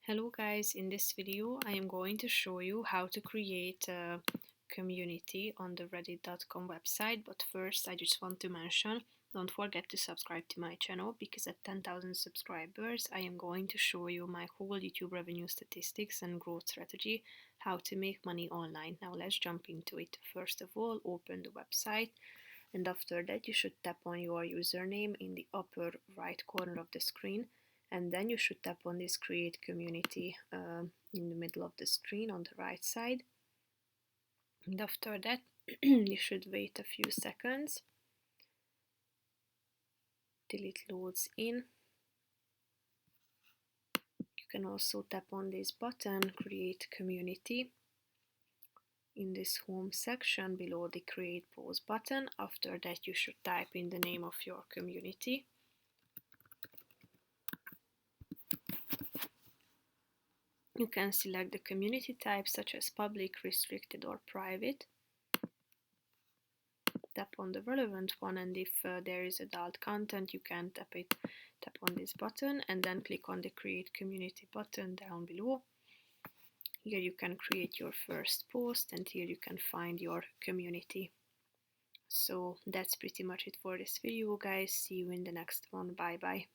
Hello guys, in this video I am going to show you how to create a community on the reddit.com website, but first I just want to mention, don't forget to subscribe to my channel because at 10,000 subscribers I am going to show you my whole YouTube revenue statistics and growth strategy, how to make money online. Now let's jump into it. First of all, open the website, and after that you should tap on your username in the upper right corner of the screen, and then you should tap on this create community in the middle of the screen on the right side, and after that you should wait a few seconds till it loads in. You can also tap on this button create community in this home section below the create post button. After that you should type in the name of your community. You can select the community type such as public, restricted or private. Tap on the relevant one, and if there is adult content you can tap on this button and then click on the create community button down below. Here you can create your first post and here you can find your community. So that's pretty much it for this video guys. See you in the next one. Bye bye.